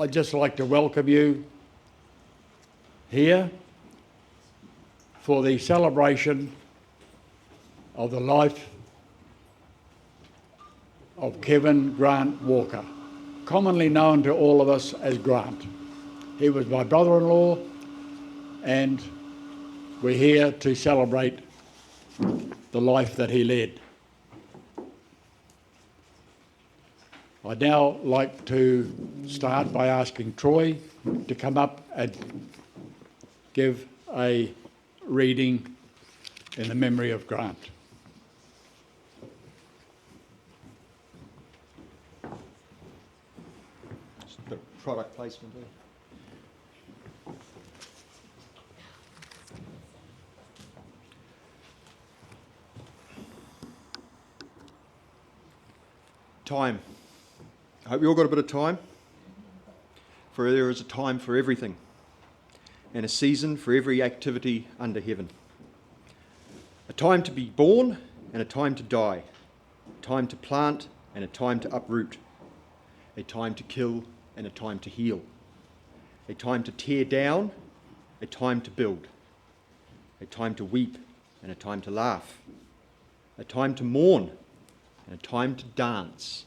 I'd just like to welcome you here for the celebration of the life of Kevin Grant Walker, commonly known to all of us as Grant. He was my brother-in-law, and we're here to celebrate the life that he led. I'd now like to start by asking Troy to come up and give a reading in the memory of Grant. Just a bit of product placement there. Time. I hope you all got a bit of time. For there is a time for everything, and a season for every activity under heaven. A time to be born and a time to die. A time to plant and a time to uproot. A time to kill and a time to heal. A time to tear down, a time to build. A time to weep and a time to laugh. A time to mourn and a time to dance.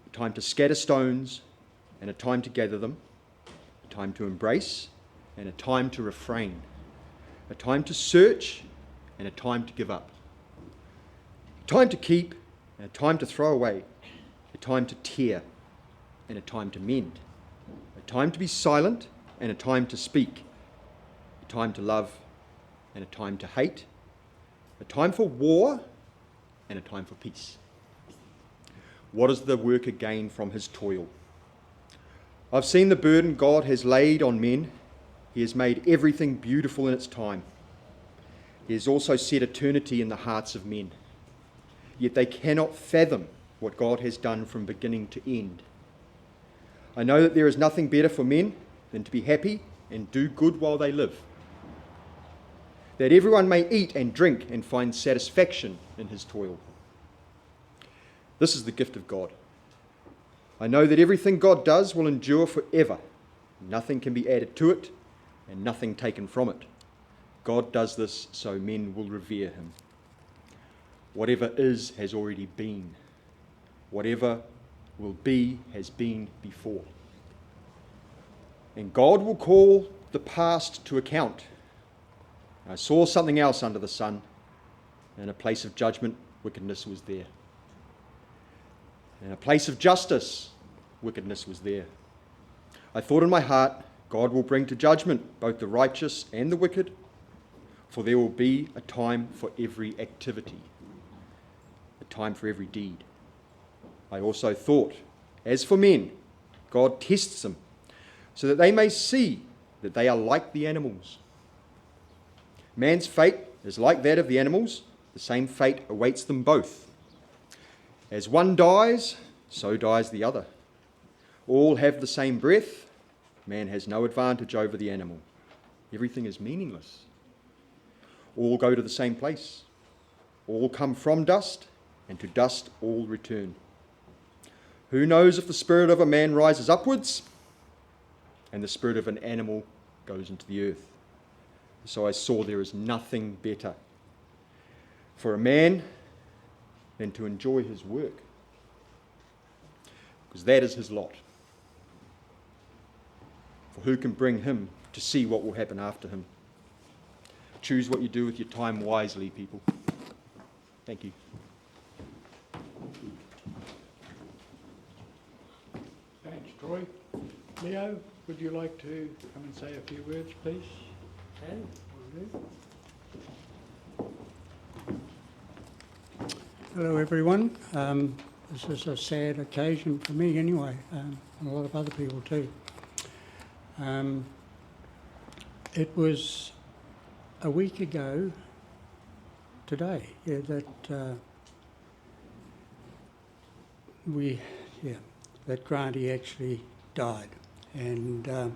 A time to scatter stones and a time to gather them. A time to embrace and a time to refrain. A time to search and a time to give up. A time to keep and a time to throw away. A time to tear and a time to mend. A time to be silent and a time to speak. A time to love and a time to hate. A time for war and a time for peace. What does the worker gain from his toil? I've seen the burden God has laid on men. He has made everything beautiful in its time. He has also set eternity in the hearts of men. Yet they cannot fathom what God has done from beginning to end. I know that there is nothing better for men than to be happy and do good while they live, that everyone may eat and drink and find satisfaction in his toil. This is the gift of God. I know that everything God does will endure forever. Nothing can be added to it and nothing taken from it. God does this so men will revere him. Whatever is has already been. Whatever will be has been before. And God will call the past to account. I saw something else under the sun. In a place of judgment, wickedness was there. In a place of justice, wickedness was there. I thought in my heart, God will bring to judgment both the righteous and the wicked, for there will be a time for every activity, a time for every deed. I also thought, as for men, God tests them, so that they may see that they are like the animals. Man's fate is like that of the animals. The same fate awaits them both. As one dies, so dies the other. All have the same breath. Man has no advantage over the animal. Everything is meaningless. All go to the same place. All come from dust, and to dust all return. Who knows if the spirit of a man rises upwards, and the spirit of an animal goes into the earth? So I saw there is nothing better for a man than to enjoy his work, because that is his lot. For who can bring him to see what will happen after him? Choose what you do with your time wisely, people. Thank you. Thanks, Troy. Leo, would you like to come and say a few words, please? Hello everyone. This is a sad occasion for me anyway, and a lot of other people too. It was a week ago today that Granty actually died, and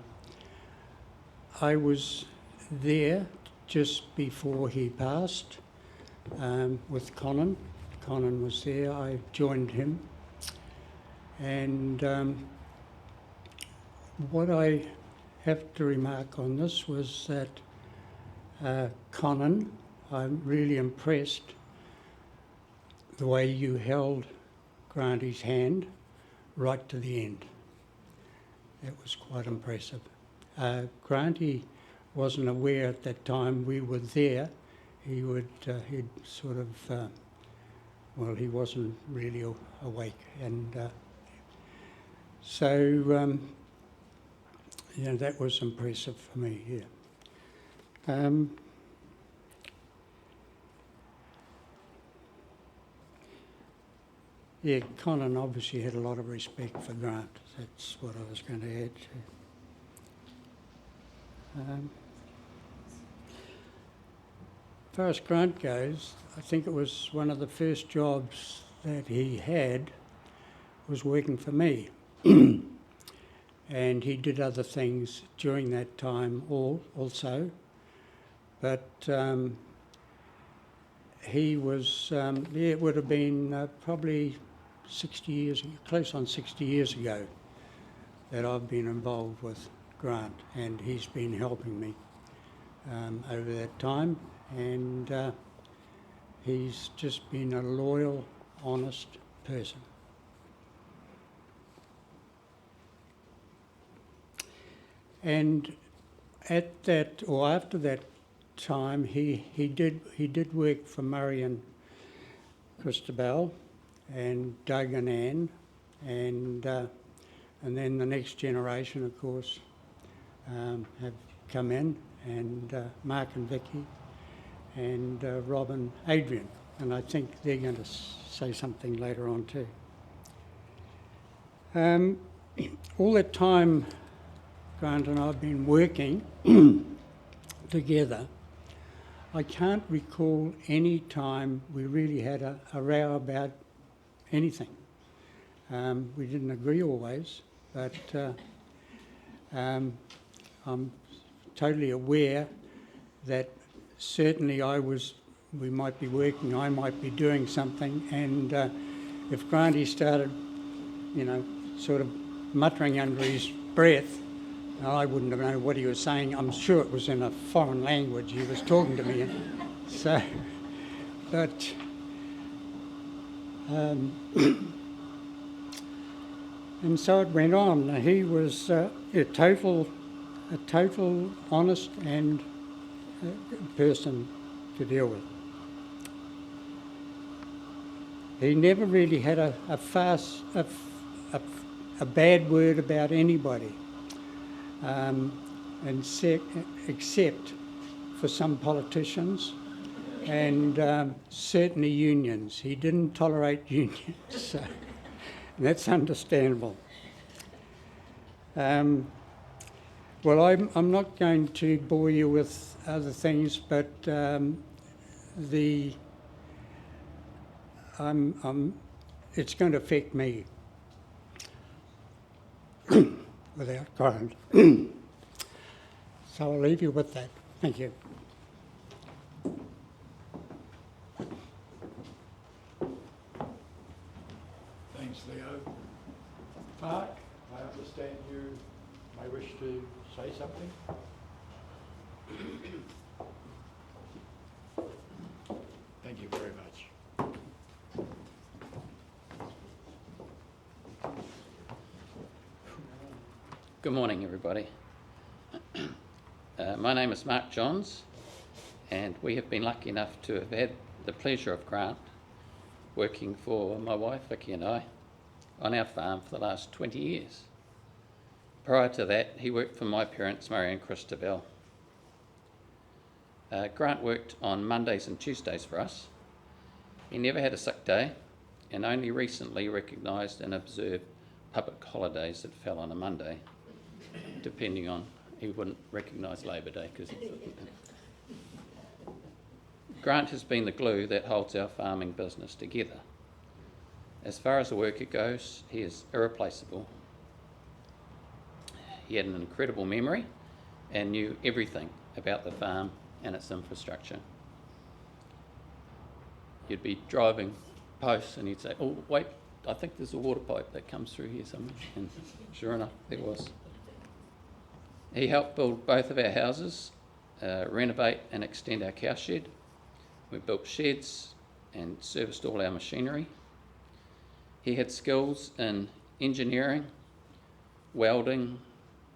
I was there just before he passed with Conan. Conan was there. I joined him, and what I have to remark on this was that Conan, I'm really impressed the way you held Granty's hand right to the end. That was quite impressive. Granty wasn't aware at that time we were there. He'd sort of, he wasn't really awake. And so, that was impressive for me, yeah. Conan obviously had a lot of respect for Grant. That's what I was going to add to. As far as Grant goes, I think it was one of the first jobs that he had was working for me. And he did other things during that time also. But he was, it would have been probably 60 years, close on 60 years ago, that I've been involved with Grant, and he's been helping me over that time. And he's just been a loyal, honest person. And at that, or after that time, he did work for Murray and Christabel and Doug and Ann, and then the next generation, of course, have come in, and Mark and Vicky, and Rob and Adrian, and I think they're going to say something later on too. All that time Grant and I have been working together, I can't recall any time we really had a row about anything. We didn't agree always, but I'm totally aware that certainly we might be working, I might be doing something, and if Granty started, sort of muttering under his breath, I wouldn't have known what he was saying. I'm sure it was in a foreign language he was talking to me in. So, but and so it went on. He was a total honest and person to deal with. He never really had a bad word about anybody. Except for some politicians and certainly unions. He didn't tolerate unions, so that's understandable. Well, I'm not going to bore you with other things, but it's going to affect me without Grant. So I'll leave you with that. Thank you. Thanks, Leo. Mark, I understand you may wish to say something. Thank you very much. Good morning, everybody. My name is Mark Johns, and we have been lucky enough to have had the pleasure of Grant working for my wife Vicky and I on our farm for the last 20 years. Prior to that, he worked for my parents, Murray and Christabel. Grant worked on Mondays and Tuesdays for us. He never had a sick day, and only recently recognised and observed public holidays that fell on a Monday, depending on, he wouldn't recognise Labour Day because Grant has been the glue that holds our farming business together. As far as a worker goes, he is irreplaceable. He had an incredible memory and knew everything about the farm and its infrastructure. You'd be driving posts and he'd say, "Oh, wait, I think there's a water pipe that comes through here somewhere." And sure enough, there was. He helped build both of our houses, renovate and extend our cow shed. We built sheds and serviced all our machinery. He had skills in engineering, welding,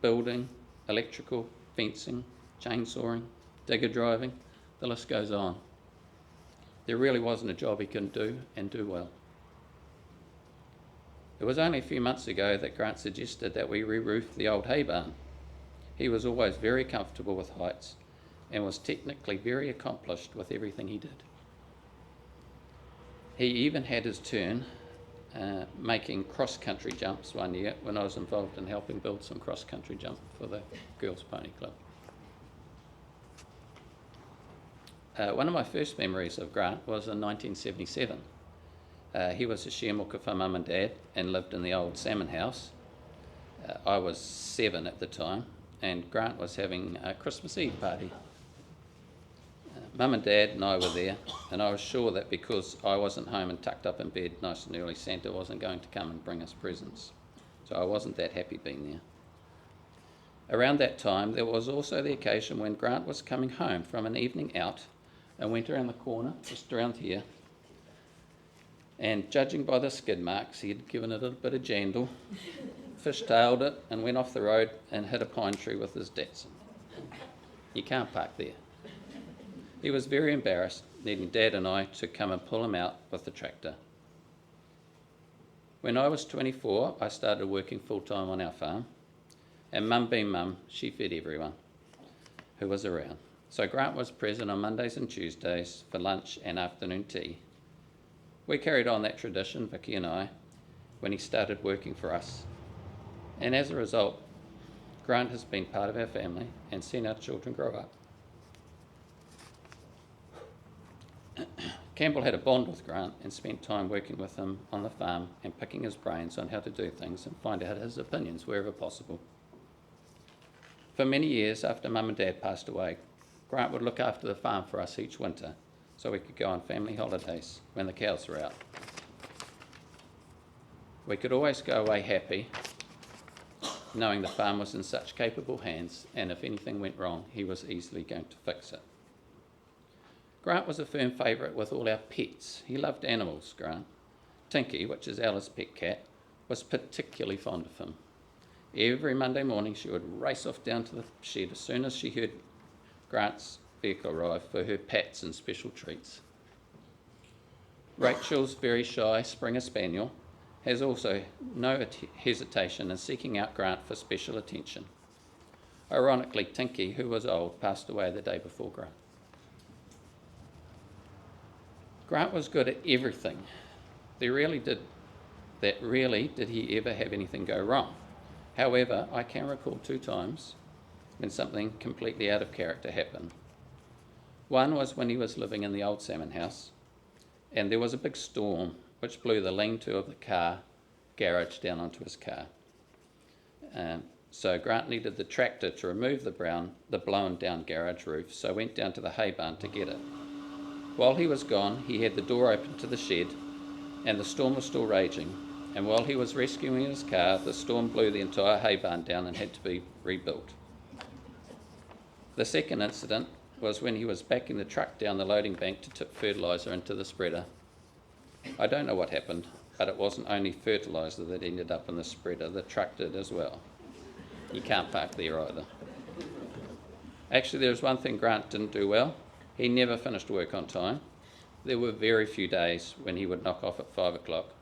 building, electrical, fencing, chainsawing, digger driving, the list goes on. There really wasn't a job he couldn't do and do well. It was only a few months ago that Grant suggested that we re-roof the old hay barn. He was always very comfortable with heights and was technically very accomplished with everything he did. He even had his turn making cross-country jumps one year when I was involved in helping build some cross-country jump for the Girls Pony Club. One of my first memories of Grant was in 1977. He was a sharemooker for Mum and Dad and lived in the old salmon house. I was 7 at the time, and Grant was having a Christmas Eve party. Mum and Dad and I were there, and I was sure that because I wasn't home and tucked up in bed nice and early, Santa wasn't going to come and bring us presents. So I wasn't that happy being there. Around that time, there was also the occasion when Grant was coming home from an evening out and went around the corner, just around here, and judging by the skid marks, he had given it a bit of jandle, fishtailed it, and went off the road and hit a pine tree with his Datsun. You can't park there. He was very embarrassed, needing Dad and I to come and pull him out with the tractor. When I was 24, I started working full-time on our farm, and Mum being Mum, she fed everyone who was around. So Grant was present on Mondays and Tuesdays for lunch and afternoon tea. We carried on that tradition, Vicky and I, when he started working for us. And as a result, Grant has been part of our family and seen our children grow up. Campbell had a bond with Grant and spent time working with him on the farm and picking his brains on how to do things and find out his opinions wherever possible. For many years after Mum and Dad passed away, Grant would look after the farm for us each winter so we could go on family holidays when the cows were out. We could always go away happy, knowing the farm was in such capable hands, and if anything went wrong, he was easily going to fix it. Grant was a firm favourite with all our pets. He loved animals, Grant. Tinky, which is Ella's pet cat, was particularly fond of him. Every Monday morning she would race off down to the shed as soon as she heard Grant's vehicle arrive for her pats and special treats. Rachel's very shy Springer Spaniel has also no hesitation in seeking out Grant for special attention. Ironically, Tinky, who was old, passed away the day before Grant. Grant was good at everything. Rarely did he ever have anything go wrong. However, I can recall 2 times when something completely out of character happened. One was when he was living in the old salmon house, and there was a big storm which blew the lean-to of the car garage down onto his car. So Grant needed the tractor to remove the blown down garage roof, so went down to the hay barn to get it. While he was gone, he had the door open to the shed, and the storm was still raging. And while he was rescuing his car, the storm blew the entire hay barn down and had to be rebuilt. The second incident was when he was backing the truck down the loading bank to tip fertiliser into the spreader. I don't know what happened, but it wasn't only fertiliser that ended up in the spreader, the truck did as well. You can't park there either. Actually, there was one thing Grant didn't do well. He never finished work on time. There were very few days when he would knock off at 5 o'clock.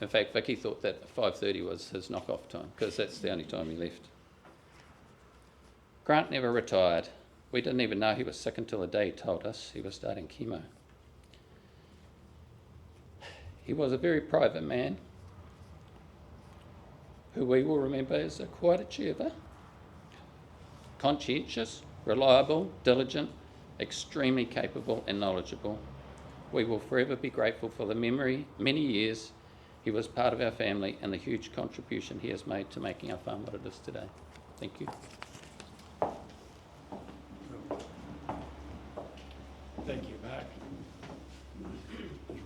In fact, Vicky thought that 5:30 was his knock-off time because that's the only time he left. Grant never retired. We didn't even know he was sick until the day he told us he was starting chemo. He was a very private man who we will remember as a quiet achiever, conscientious, reliable, diligent, extremely capable and knowledgeable. We will forever be grateful for the many years he was part of our family and the huge contribution he has made to making our farm what it is today. Thank you. Thank you, Mark.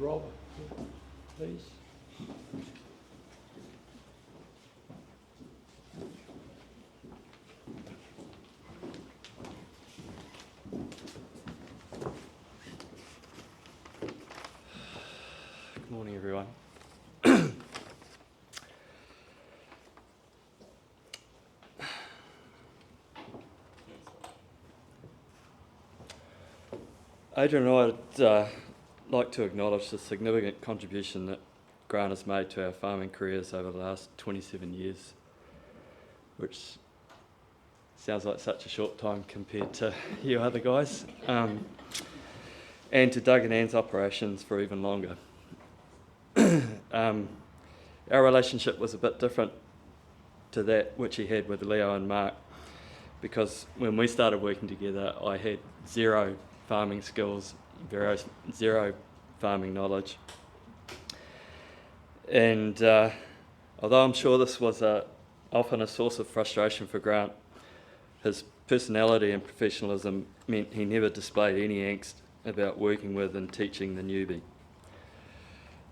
Rob, please. Adrian and I'd like to acknowledge the significant contribution that Grant has made to our farming careers over the last 27 years, which sounds like such a short time compared to you other guys, and to Doug and Ann's operations for even longer. Our relationship was a bit different to that which he had with Leo and Mark, because when we started working together, I had zero farming skills, zero farming knowledge. And although I'm sure this was often a source of frustration for Grant, his personality and professionalism meant he never displayed any angst about working with and teaching the newbie.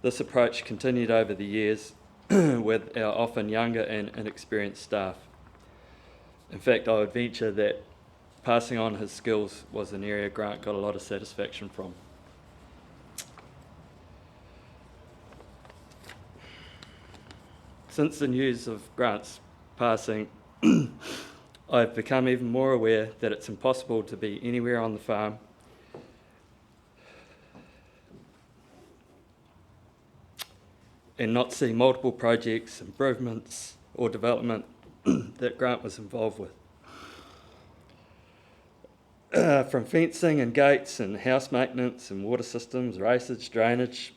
This approach continued over the years with our often younger and inexperienced staff. In fact, I would venture that passing on his skills was an area Grant got a lot of satisfaction from. Since the news of Grant's passing, I've become even more aware that it's impossible to be anywhere on the farm and not see multiple projects, improvements or development that Grant was involved with. From fencing and gates and house maintenance and water systems, racage, drainage,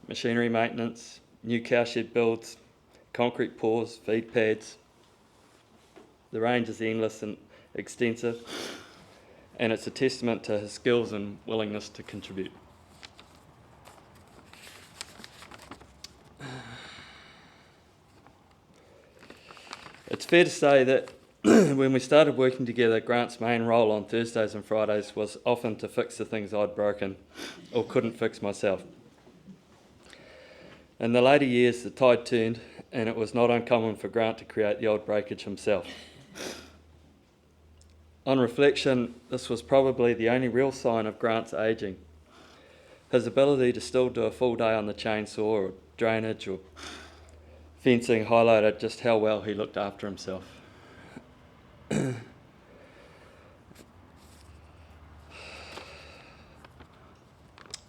machinery maintenance, new cowshed builds, concrete pours, feed pads. The range is endless and extensive, and it's a testament to his skills and willingness to contribute. It's fair to say that when we started working together, Grant's main role on Thursdays and Fridays was often to fix the things I'd broken or couldn't fix myself. In the later years, the tide turned, and it was not uncommon for Grant to create the old breakage himself. On reflection, this was probably the only real sign of Grant's ageing. His ability to still do a full day on the chainsaw or drainage or fencing highlighted just how well he looked after himself.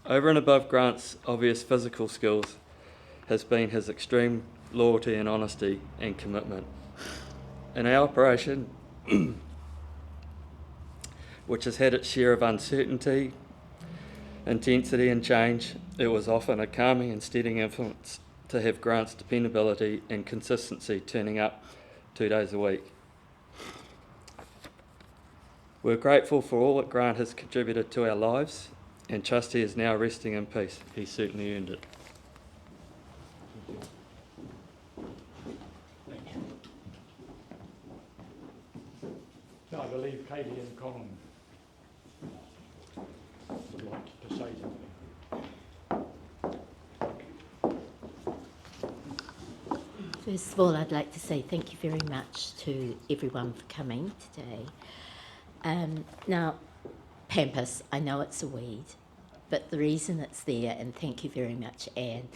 Over and above Grant's obvious physical skills has been his extreme loyalty and honesty and commitment. In our operation, which has had its share of uncertainty, intensity and change, it was often a calming and steadying influence to have Grant's dependability and consistency turning up 2 days a week. We're grateful for all that Grant has contributed to our lives and trust he is now resting in peace. He certainly earned it. So I believe Katie and Colin would like to say something. First of all, I'd like to say thank you very much to everyone for coming today. Now, pampas, I know it's a weed, but the reason it's there, and thank you very much, Anne,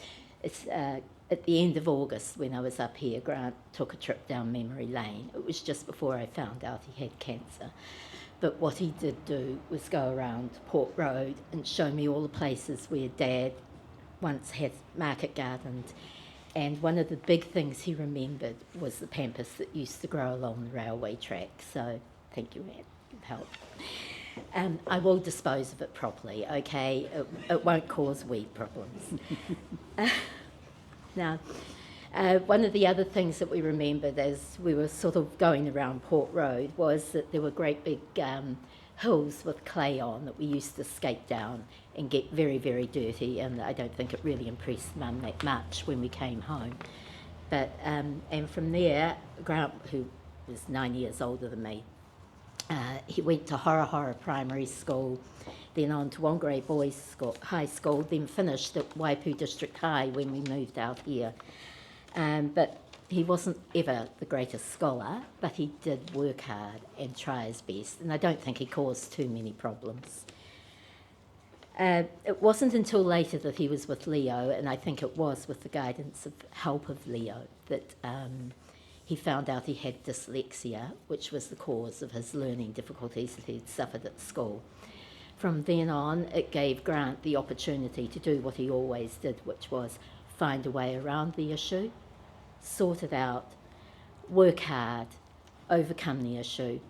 it's at the end of August when I was up here, Grant took a trip down memory lane. It was just before I found out he had cancer. But what he did do was go around Port Road and show me all the places where Dad once had market gardens. And one of the big things he remembered was the pampas that used to grow along the railway track. So thank you, Anne. You've helped. I will dispose of it properly, okay? It won't cause weed problems. Now, one of the other things that we remembered as we were sort of going around Port Road was that there were great big hills with clay on that we used to skate down and get very, very dirty, and I don't think it really impressed Mum that much when we came home. But and from there, Grant, who was 9 years older than me, he went to Hora Primary School, then on to Whangarei Boys High School, then finished at Waipu District High when we moved out here. But he wasn't ever the greatest scholar, but he did work hard and try his best, and I don't think he caused too many problems. It wasn't until later that he was with Leo, and I think it was with the guidance of help of Leo, that he found out he had dyslexia, which was the cause of his learning difficulties that he'd suffered at school. From then on, it gave Grant the opportunity to do what he always did, which was find a way around the issue, sort it out, work hard, overcome the issue,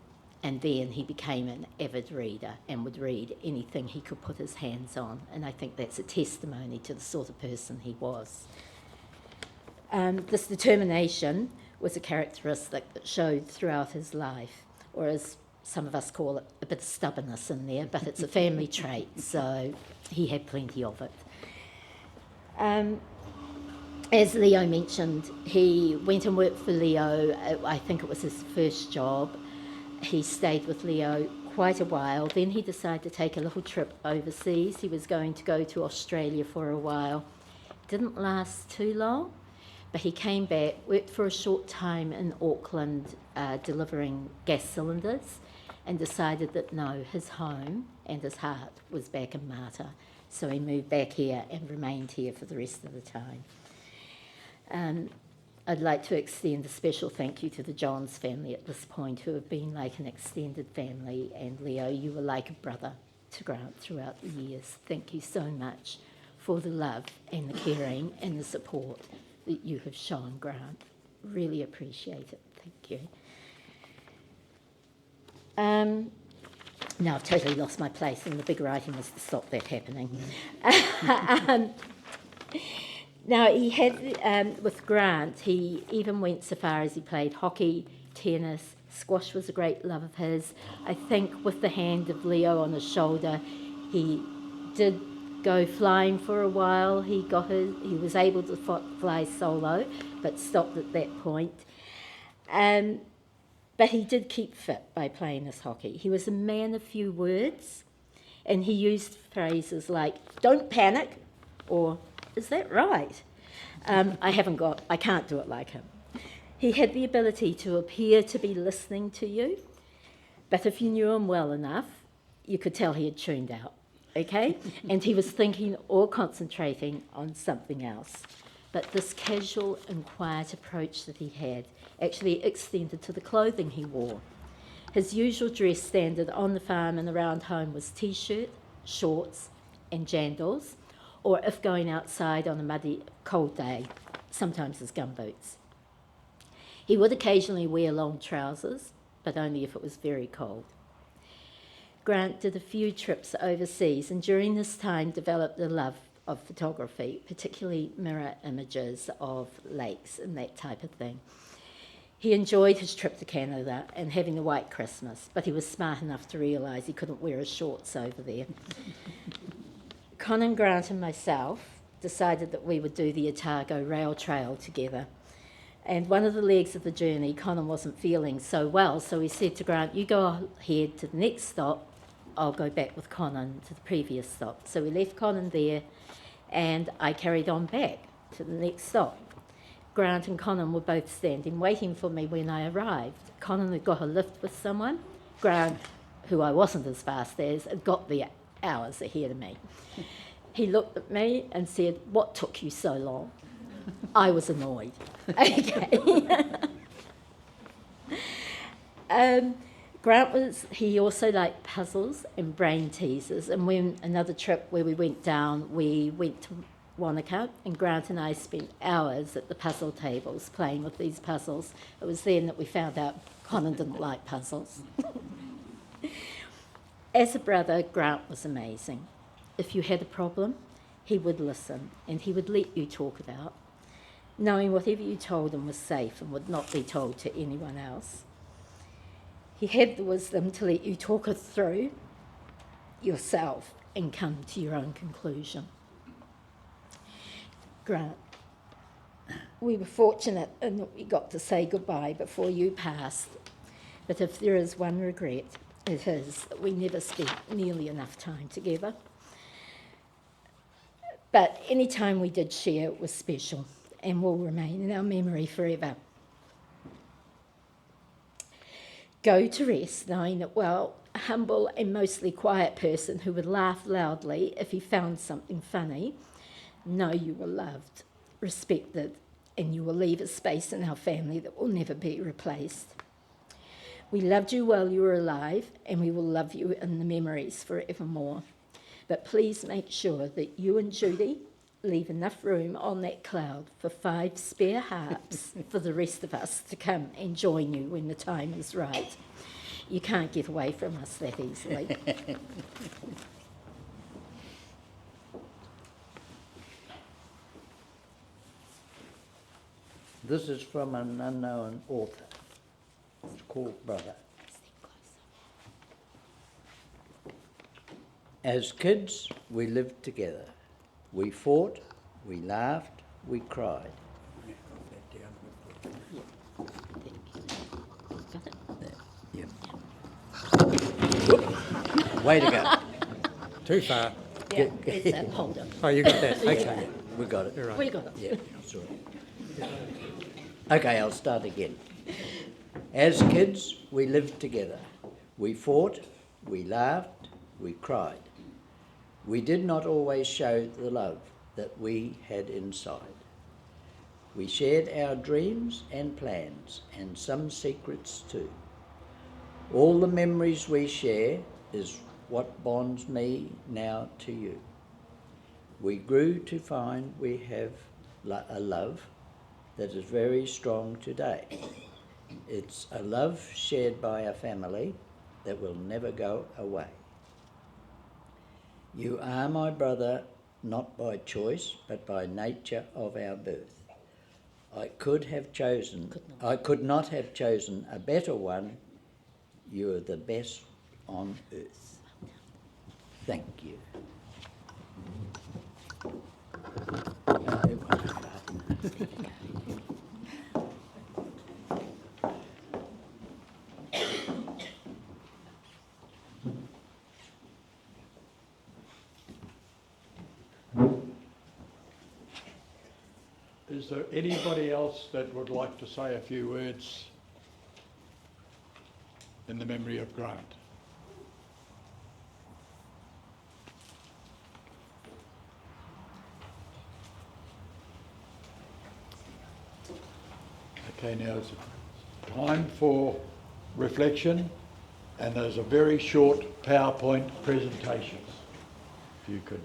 and then he became an avid reader and would read anything he could put his hands on. And I think that's a testimony to the sort of person he was. This determination was a characteristic that showed throughout his life, or as some of us call it, a bit of stubbornness in there, but it's a family trait, so he had plenty of it. As Leo mentioned, he went and worked for Leo. I think it was his first job. He stayed with Leo quite a while. Then he decided to take a little trip overseas. He was going to go to Australia for a while. Didn't last too long, but he came back, worked for a short time in Auckland delivering gas cylinders, and decided that no, his home and his heart was back in Marta. So he moved back here and remained here for the rest of the time. I'd like to extend a special thank you to the Johns family at this point, who have been like an extended family, and Leo, you were like a brother to Grant throughout the years. Thank you so much for the love and the caring and the support that you have shown Grant. Really appreciate it. Thank you. Now I've totally lost my place, and the big writing was to stop that happening. Now, he had, with Grant, he even went so far as he played hockey, tennis, squash was a great love of his. I think with the hand of Leo on his shoulder, he did go flying for a while. He was able to fly solo, but stopped at that point. But he did keep fit by playing his hockey. He was a man of few words, and he used phrases like, "Don't panic," or "Is that right?" I can't do it like him. He had the ability to appear to be listening to you, but if you knew him well enough, you could tell he had tuned out, okay? And he was thinking or concentrating on something else. But this casual and quiet approach that he had actually extended to the clothing he wore. His usual dress standard on the farm and around home was t-shirt, shorts, and jandals, or if going outside on a muddy, cold day, sometimes his gumboots. He would occasionally wear long trousers, but only if it was very cold. Grant did a few trips overseas, and during this time developed a love of photography, particularly mirror images of lakes and that type of thing. He enjoyed his trip to Canada and having a white Christmas, but he was smart enough to realise he couldn't wear his shorts over there. Conan, Grant and myself decided that we would do the Otago Rail Trail together. And one of the legs of the journey, Conan wasn't feeling so well, so he said to Grant, "You go ahead to the next stop, I'll go back with Conan to the previous stop." So we left Conan there, and I carried on back to the next stop. Grant and Conan were both standing waiting for me when I arrived. Conan had got a lift with someone. Grant, who I wasn't as fast as, had got there hours ahead of me. He looked at me and said, "What took you so long?" I was annoyed. Okay. He also liked puzzles and brain teasers. And when another trip where we went to Wanaka, and Grant and I spent hours at the puzzle tables playing with these puzzles. It was then that we found out Conan didn't like puzzles. As a brother, Grant was amazing. If you had a problem, he would listen, and he would let you talk it out, knowing whatever you told him was safe and would not be told to anyone else. He had the wisdom to let you talk it through yourself and come to your own conclusion. Grant, we were fortunate in that we got to say goodbye before you passed, but if there is one regret, it is that we never spent nearly enough time together. But any time we did share was special and will remain in our memory forever. Go to rest knowing that, well, a humble and mostly quiet person who would laugh loudly if he found something funny, know you were loved, respected, and you will leave a space in our family that will never be replaced. We loved you while you were alive, and we will love you in the memories forevermore. But please make sure that you and Judy leave enough room on that cloud for 5 spare harps for the rest of us to come and join you when the time is right. You can't get away from us that easily. This is from an unknown author. It's called Brother. As kids, we lived together. We fought, we laughed, we cried. Yeah. Way to go. Too far. Yeah, it's that. Hold on. Oh, you got that? Okay. We got it. You're right. We got it. Yeah, sorry. Okay, I'll start again. As kids, we lived together. We fought, we laughed, we cried. We did not always show the love that we had inside. We shared our dreams and plans and some secrets too. All the memories we share is what bonds me now to you. We grew to find we have a love that is very strong today. It's a love shared by a family that will never go away. You are my brother, not by choice, but by nature of our birth. I could not have chosen a better one. You are the best on earth. Thank you. Is there anybody else that would like to say a few words in the memory of Grant? Okay, now it's time for reflection, and there's a very short PowerPoint presentation. If you could.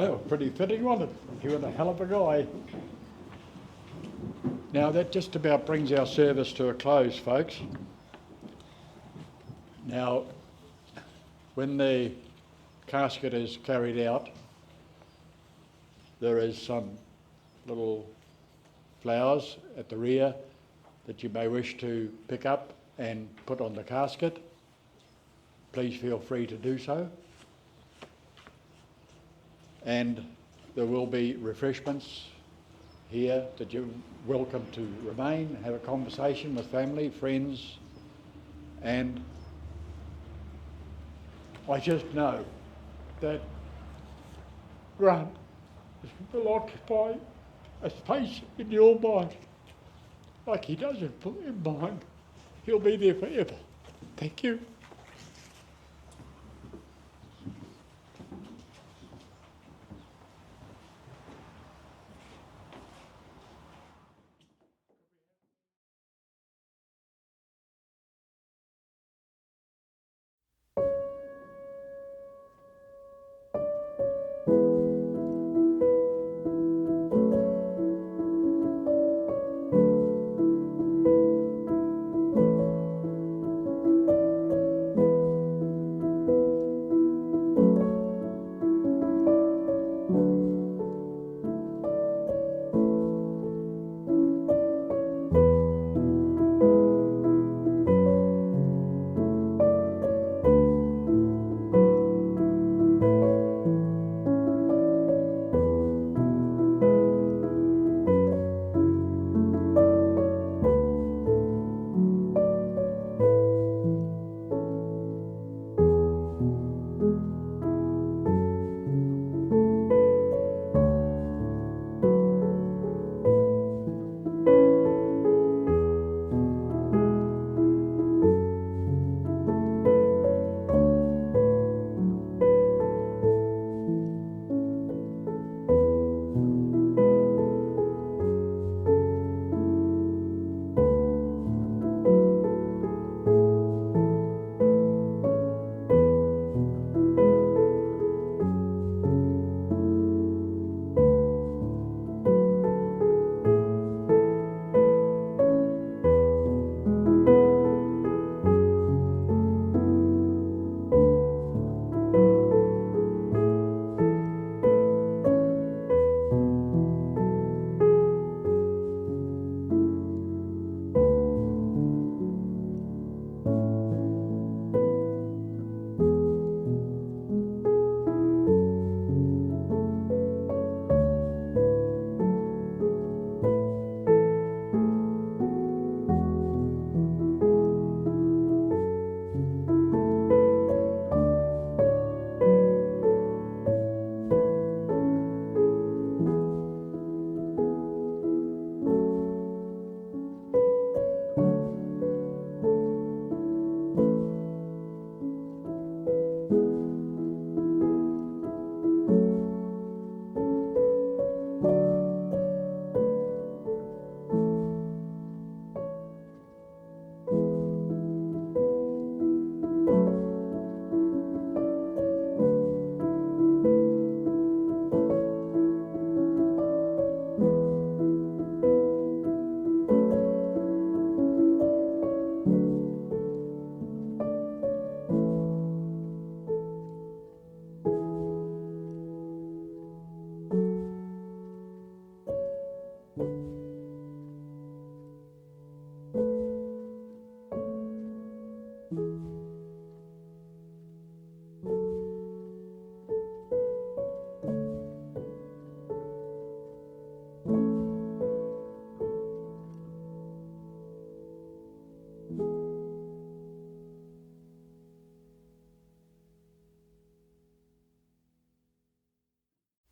That was pretty fitting, wasn't it? He was a hell of a guy. Now that just about brings our service to a close, folks. Now, when the casket is carried out, there is some little flowers at the rear that you may wish to pick up and put on the casket. Please feel free to do so. And there will be refreshments here that you're welcome to remain, have a conversation with family, friends, and I just know that Grant will occupy a space in your mind like he does in mine. He'll be there forever. Thank you.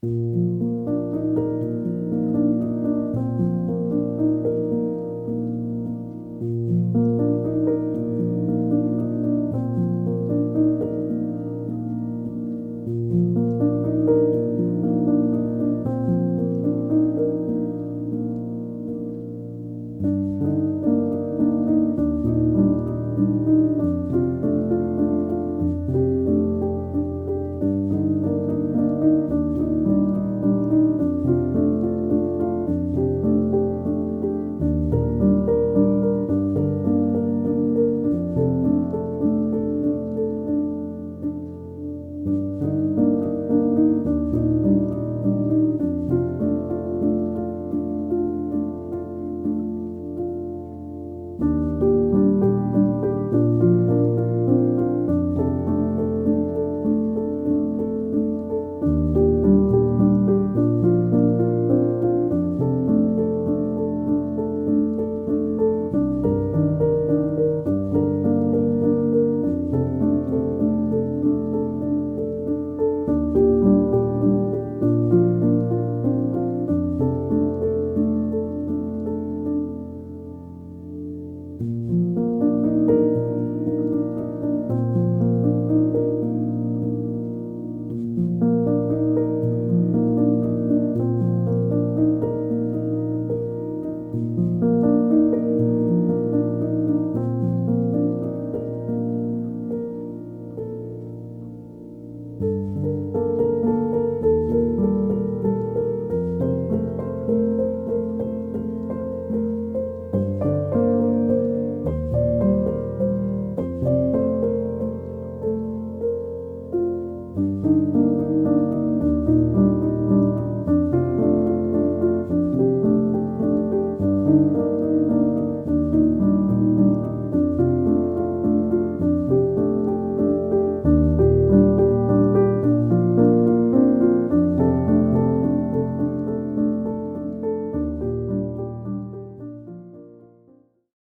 Thank you.